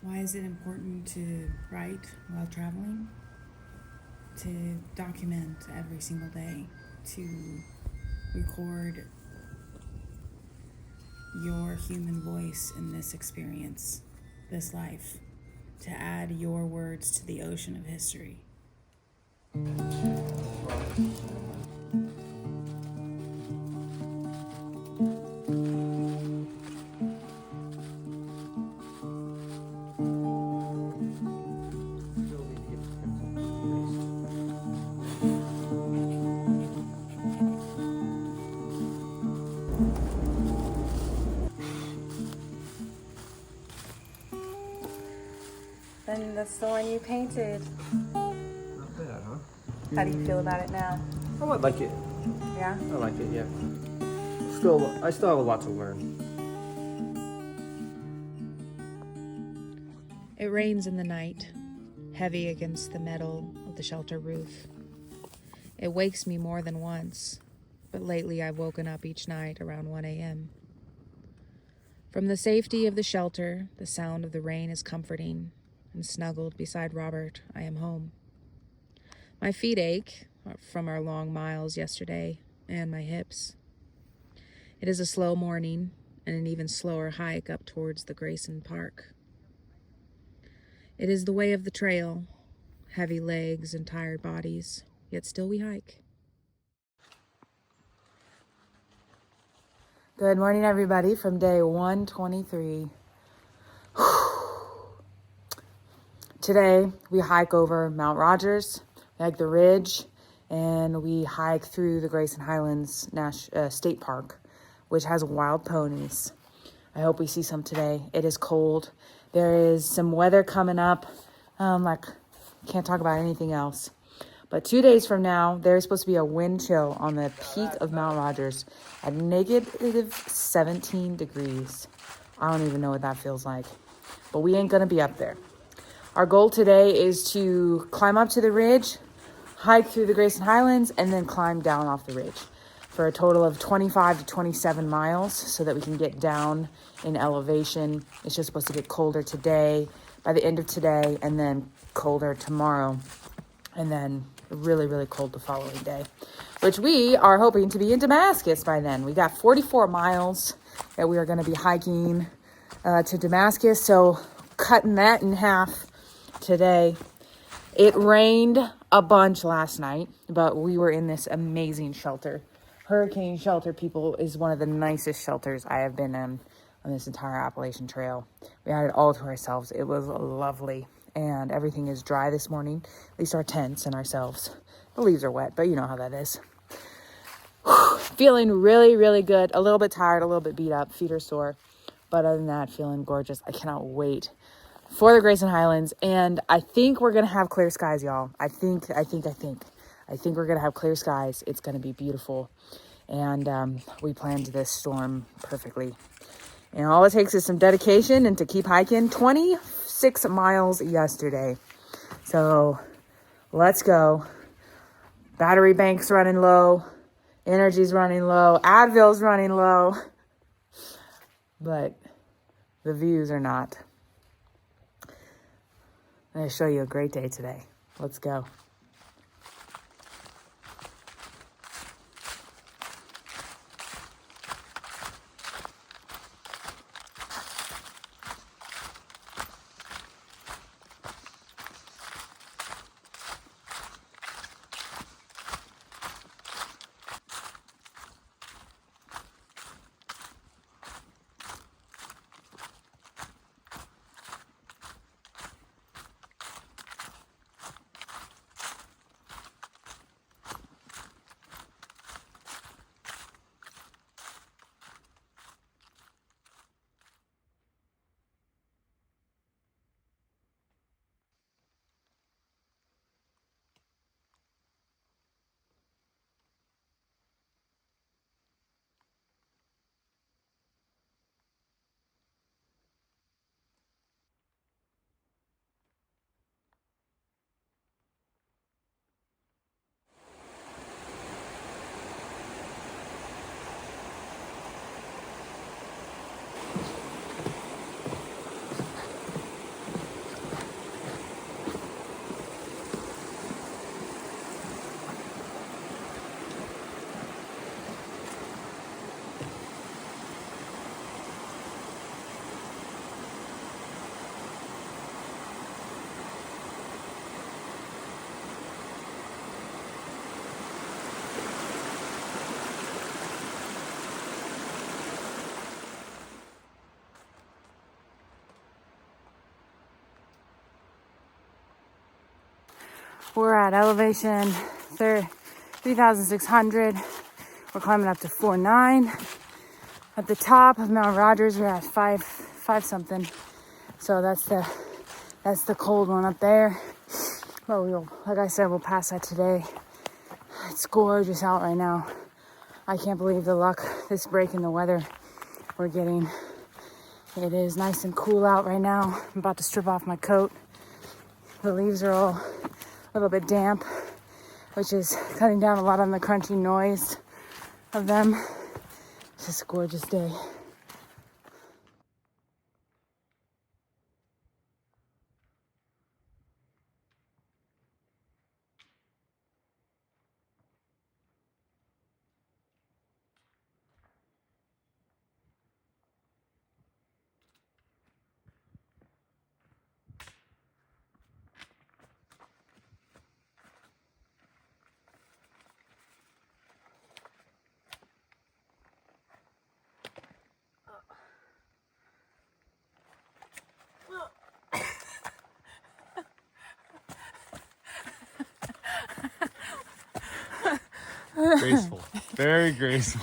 Why is it important to write while traveling? To document every single day, to record your human voice in this experience, this life, to add your words to the ocean of history. And that's the one you painted. Not bad, huh? How do you feel about it now? Oh, I like it. Yeah? I like it, yeah. I still have a lot to learn. It rains in the night, heavy against the metal of the shelter roof. It wakes me more than once, but lately I've woken up each night around 1 a.m. From the safety of the shelter, the sound of the rain is comforting, and snuggled beside Robert, I am home. My feet ache from our long miles yesterday, and my hips. It is a slow morning, and an even slower hike up towards the Grayson Park. It is the way of the trail, heavy legs and tired bodies, yet still we hike. Good morning, everybody, from day 123. Today, we hike over Mount Rogers, we hike the ridge, and we hike through the Grayson Highlands State Park, which has wild ponies. I hope we see some today. It is cold. There is some weather coming up. Can't talk about anything else. But 2 days from now, there's supposed to be a wind chill on the peak of Mount Rogers at negative 17 degrees. I don't even know what that feels like. But we ain't gonna be up there. Our goal today is to climb up to the ridge, hike through the Grayson Highlands, and then climb down off the ridge for a total of 25 to 27 miles so that we can get down in elevation. It's just supposed to get colder today, by the end of today, and then colder tomorrow, and then really, really cold the following day, which we are hoping to be in Damascus by then. We got 44 miles that we are going to be hiking to Damascus, so cutting that in half today. It rained a bunch last night, but we were in this amazing shelter. Hurricane Shelter, people, is one of the nicest shelters I have been in on this entire Appalachian Trail. We had it all to ourselves. It was lovely, and everything is dry this morning, at least our tents and ourselves. The leaves are wet, but you know how that is. Feeling really, really good. A little bit tired, a little bit beat up, feet are sore, but other than that, feeling gorgeous. I cannot wait for the Grayson Highlands, and I think we're gonna have clear skies, y'all. I think we're gonna have clear skies. It's gonna be beautiful, and we planned this storm perfectly. And all it takes is some dedication and to keep hiking. 26 miles yesterday, so let's go. Battery bank's running low, energy's running low, Advil's running low, but the views are not. I'm going to show you a great day today. Let's go. We're at elevation 3,600. We're climbing up to 4.9. At the top of Mount Rogers, we're at 5 something. So that's the cold one up there. But like I said, we'll pass that today. It's gorgeous out right now. I can't believe the luck, this break in the weather we're getting. It is nice and cool out right now. I'm about to strip off my coat. The leaves are all a little bit damp, which is cutting down a lot on the crunchy noise of them. It's just a gorgeous day. Graceful. Very graceful.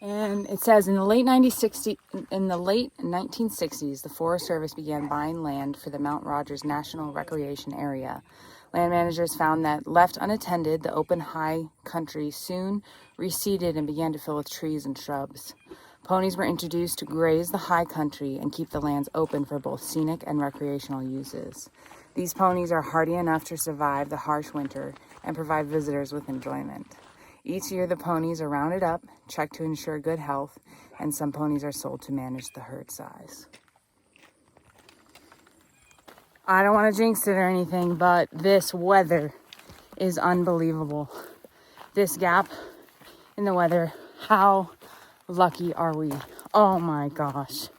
And it says in the late 1960s, the Forest Service began buying land for the Mount Rogers National Recreation Area. Land managers found that left unattended, the open high country soon receded and began to fill with trees and shrubs. Ponies were introduced to graze the high country and keep the lands open for both scenic and recreational uses. These ponies are hardy enough to survive the harsh winter and provide visitors with enjoyment. Each year, the ponies are rounded up, checked to ensure good health, and some ponies are sold to manage the herd size. I don't want to jinx it or anything, but this weather is unbelievable. This gap in the weather, how lucky are we? Oh my gosh.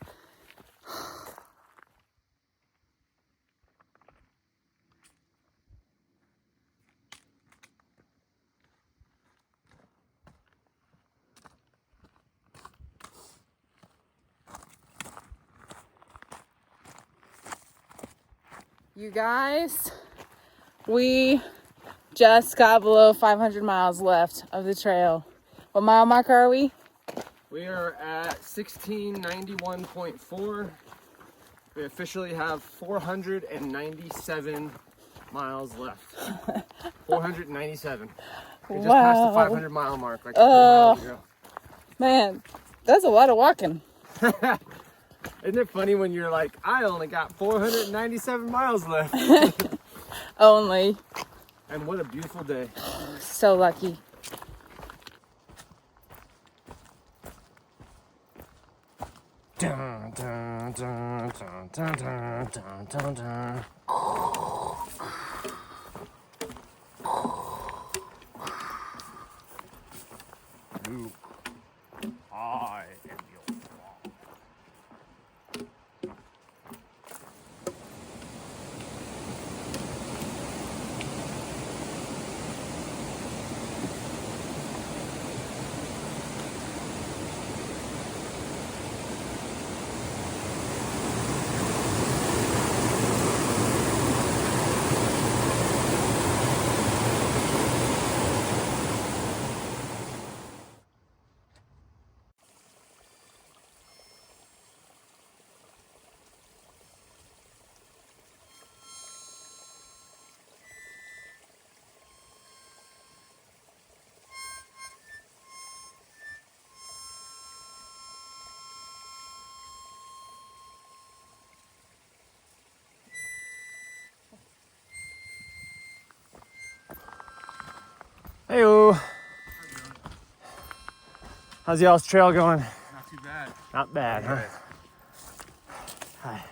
You guys, we just got below 500 miles left of the trail. What mile marker are we? We are at 1691.4. We officially have 497 miles left. 497. We just passed the 500 mile mark like 3 miles ago. Man, that's a lot of walking. Isn't it funny when you're like, I only got 497 miles left. Only. And what a beautiful day. So lucky. Dun, dun, dun, dun, dun, dun, dun, dun, dun. How's y'all's trail going? Not too bad. Not bad, huh? Hi.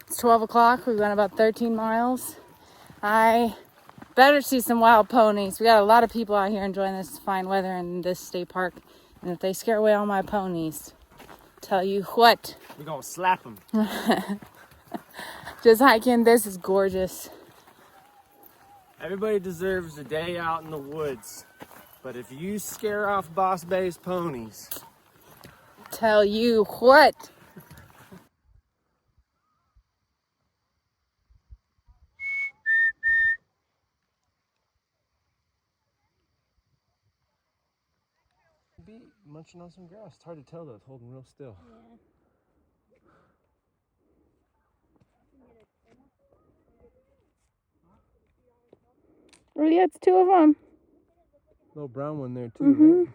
It's 12 o'clock. We've gone about 13 miles. I better see some wild ponies. We got a lot of people out here enjoying this fine weather in this state park. And if they scare away all my ponies, tell you what, We're gonna slap them. just hiking this is gorgeous. Everybody deserves a day out in the woods. But if you scare off Boss Bae's ponies, Tell you what. be munching on some grass. It's hard to tell though, it's holding real still. Oh yeah, it's two of them. Little brown one there too, Mm-hmm. right?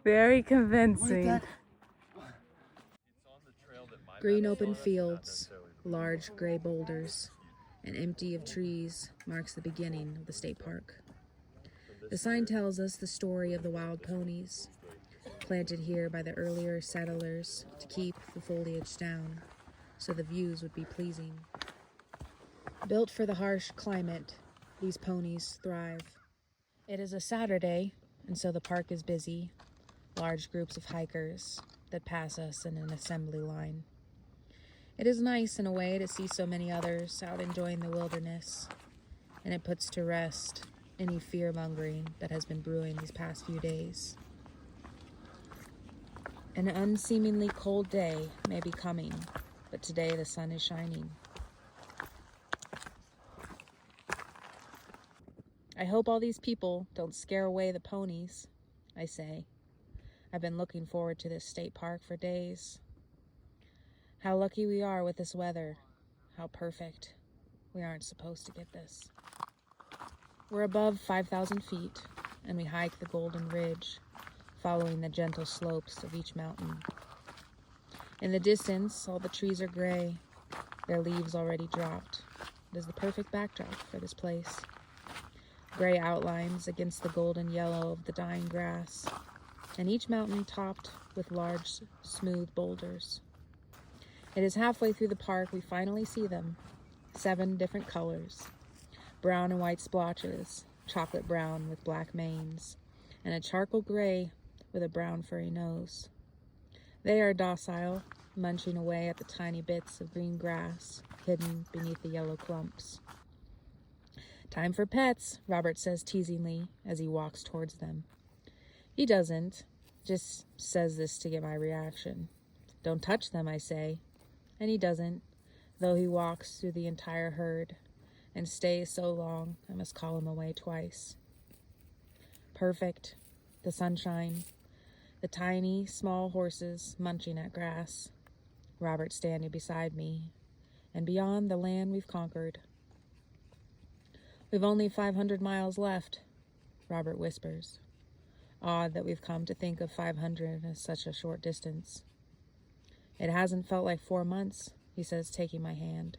Very convincing. Green open fields, large gray boulders, and empty of trees marks the beginning of the state park. The sign tells us the story of the wild ponies, planted here by the earlier settlers to keep the foliage down, so the views would be pleasing. Built for the harsh climate, these ponies thrive. It is a Saturday, and so the park is busy. Large groups of hikers that pass us in an assembly line. It is nice in a way to see so many others out enjoying the wilderness, and it puts to rest any fear-mongering that has been brewing these past few days. An unseemingly cold day may be coming, but today the sun is shining. I hope all these people don't scare away the ponies, I say. I've been looking forward to this state park for days. How lucky we are with this weather. How perfect. We aren't supposed to get this. We're above 5,000 feet, and we hike the Golden Ridge, following the gentle slopes of each mountain. In the distance, all the trees are gray, their leaves already dropped. It is the perfect backdrop for this place. Gray outlines against the golden yellow of the dying grass, and each mountain topped with large, smooth boulders. It is halfway through the park we finally see them, 7 different colors. Brown and white splotches, chocolate brown with black manes, and a charcoal gray with a brown furry nose. They are docile, munching away at the tiny bits of green grass hidden beneath the yellow clumps. "Time for pets," Robert says teasingly as he walks towards them. He doesn't, just says this to get my reaction. "Don't touch them," I say, and he doesn't, though he walks through the entire herd and stays so long I must call him away twice. Perfect, the sunshine, the tiny, small horses munching at grass, Robert standing beside me, and beyond the land we've conquered. "We've only 500 miles left," Robert whispers. Odd that we've come to think of 500 as such a short distance. It hasn't felt like 4 months, he says, taking my hand.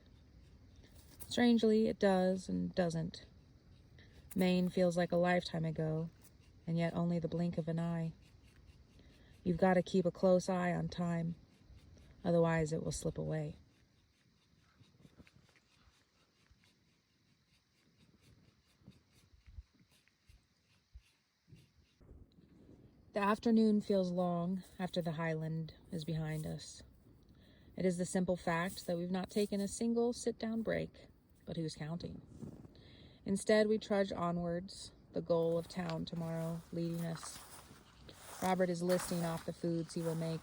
Strangely, it does and doesn't. Maine feels like a lifetime ago, and yet only the blink of an eye. You've got to keep a close eye on time, otherwise it will slip away. The afternoon feels long after the highland is behind us. It is the simple fact that we've not taken a single sit-down break, but who's counting? Instead, we trudge onwards, the goal of town tomorrow leading us. Robert is listing off the foods he will make.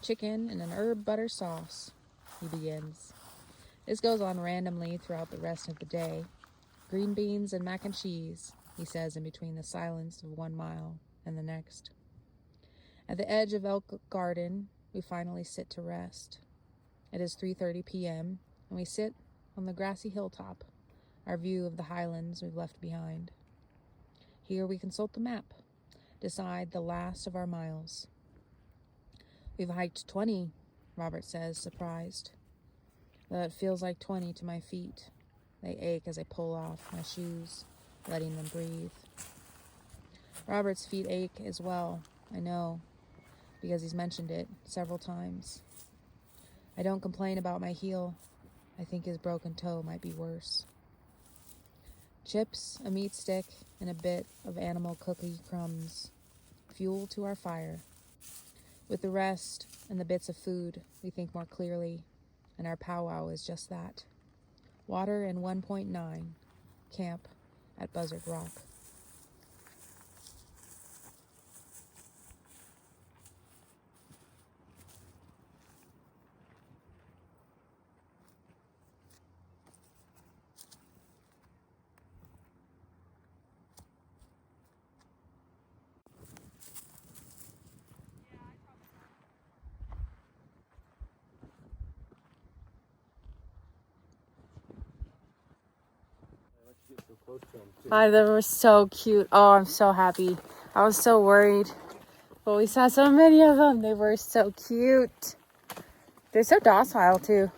Chicken and an herb butter sauce, he begins. This goes on randomly throughout the rest of the day. Green beans and mac and cheese, he says in between the silence of 1 mile and the next. At the edge of Elk Garden, we finally sit to rest. It is 3:30 p.m., and we sit on the grassy hilltop, our view of the highlands we've left behind. Here we consult the map, decide the last of our miles. We've hiked 20, Robert says, surprised. Though it feels like 20 to my feet. They ache as I pull off my shoes, letting them breathe. Robert's feet ache as well, I know, because he's mentioned it several times. I don't complain about my heel. I think his broken toe might be worse. Chips, a meat stick, and a bit of animal cookie crumbs. Fuel to our fire. With the rest and the bits of food, we think more clearly, and our powwow is just that. Water and 1.9. Camp at Buzzard Rock. Hi, they were so cute. Oh, I'm so happy. I was so worried. But we saw so many of them. They were so cute. They're so docile, too.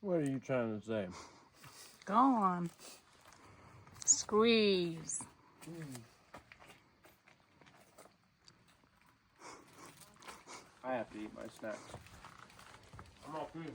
What are you trying to say? Go on. Squeeze. I have to eat my snacks. I'm all food.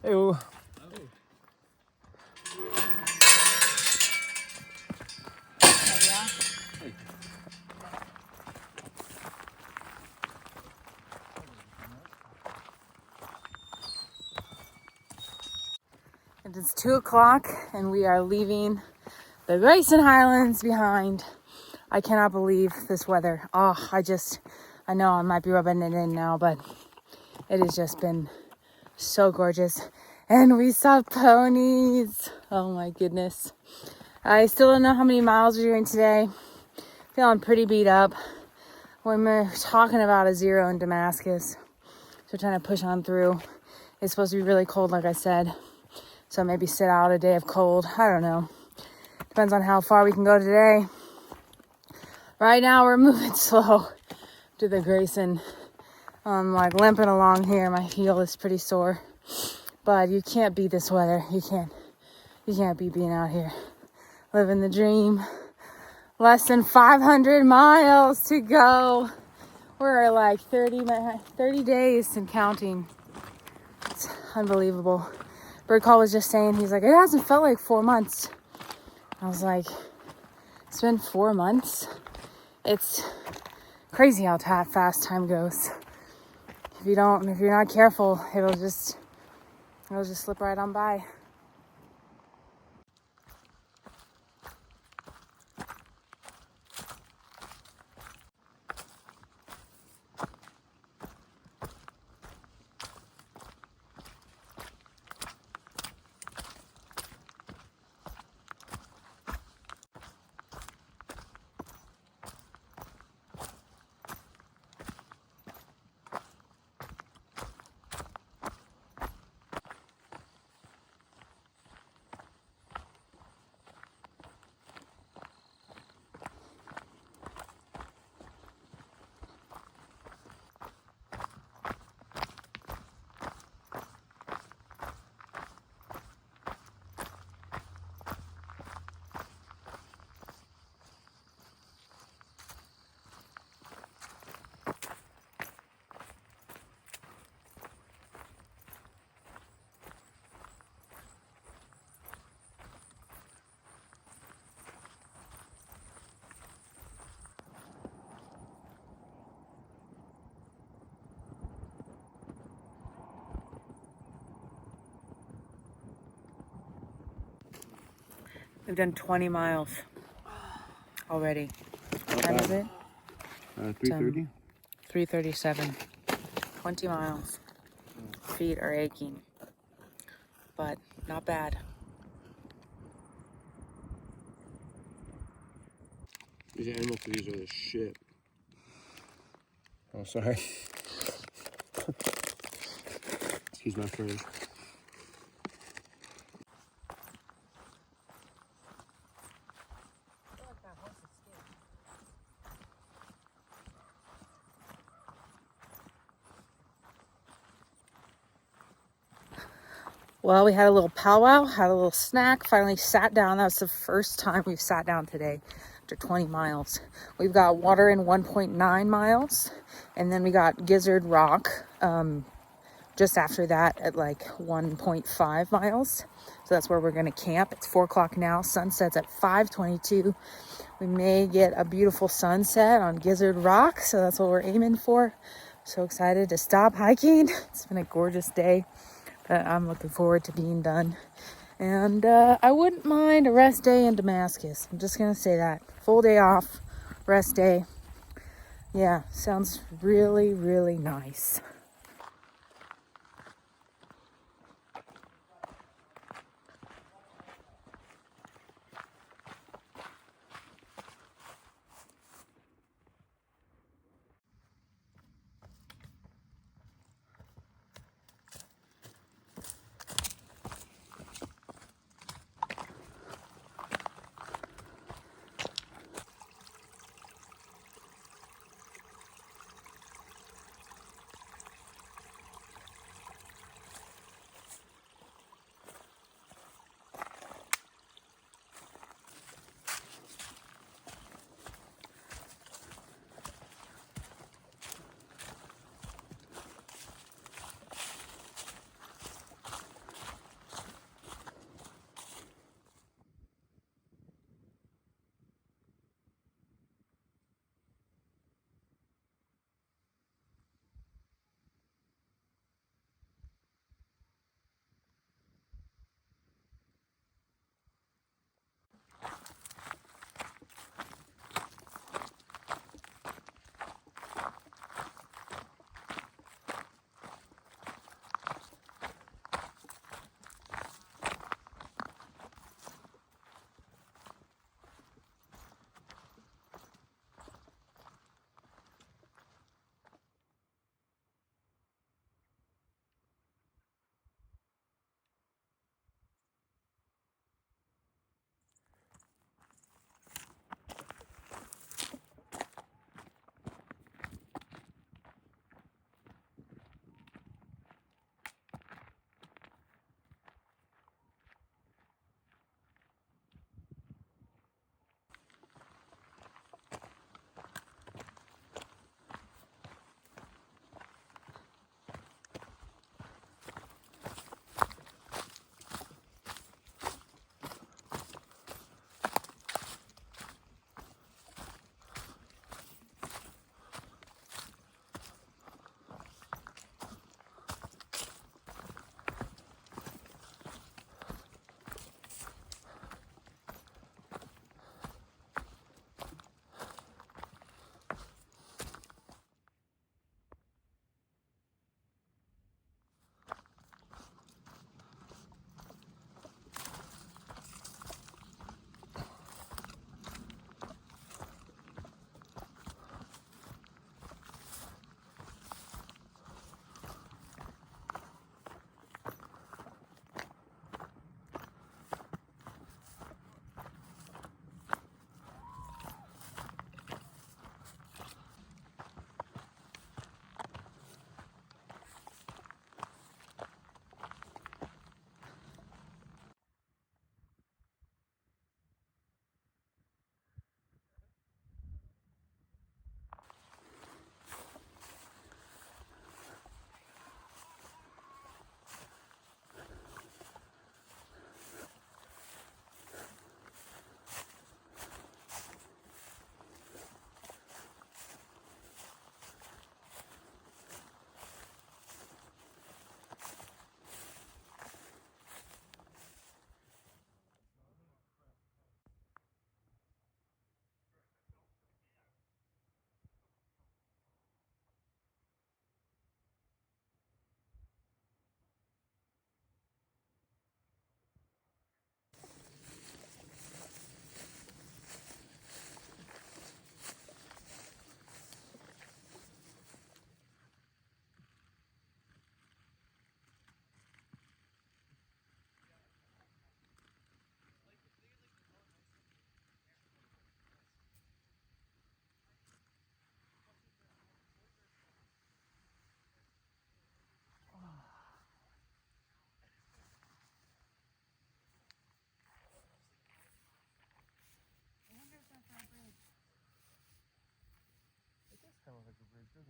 Ew. It is 2 o'clock and we are leaving the Grayson Highlands behind. I cannot believe this weather. Oh, I know I might be rubbing it in now, but it has just been so gorgeous. And we saw ponies. Oh my goodness. I still don't know how many miles we're doing today. Feeling pretty beat up. When we're talking about a 0 in Damascus. So we're trying to push on through. It's supposed to be really cold, like I said. So maybe sit out a day of cold. I don't know. Depends on how far we can go today. Right now we're moving slow to the Grayson. I'm like limping along here. My heel is pretty sore. But you can't beat this weather. You can't beat being out here. Living the dream. Less than 500 miles to go. We're like 30 days and counting. It's unbelievable. Birdcall was just saying, he's like, it hasn't felt like 4 months. I was like, it's been 4 months. It's crazy how fast time goes. If you're not careful, it'll just slip right on by. We've done 20 miles already. What time is it? 3:30. 3:37. 20 miles. Feet are aching, but not bad. These animal foodies are the shit. Oh, sorry. Excuse my French. Well, we had a little powwow, had a little snack, finally sat down. That was the first time we've sat down today after 20 miles. We've got water in 1.9 miles, and then we got Gizzard Rock just after that at like 1.5 miles. So that's where we're going to camp. It's 4 o'clock now. Sunset's at 5:22. We may get a beautiful sunset on Gizzard Rock, so that's what we're aiming for. So excited to stop hiking. It's been a gorgeous day. But I'm looking forward to being done. And I wouldn't mind a rest day in Damascus. I'm just going to say that. Full day off, rest day. Yeah, sounds really, really nice.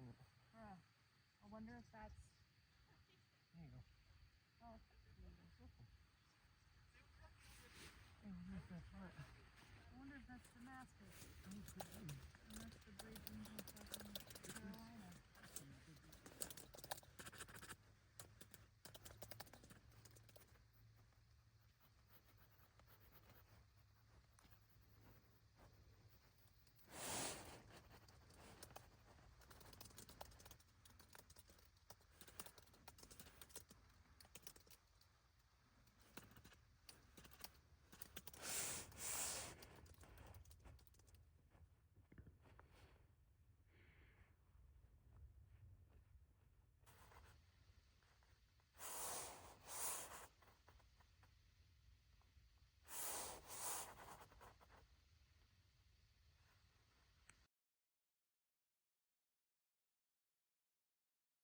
I wonder if that's. There you go. Oh, I wonder if that's Damascus.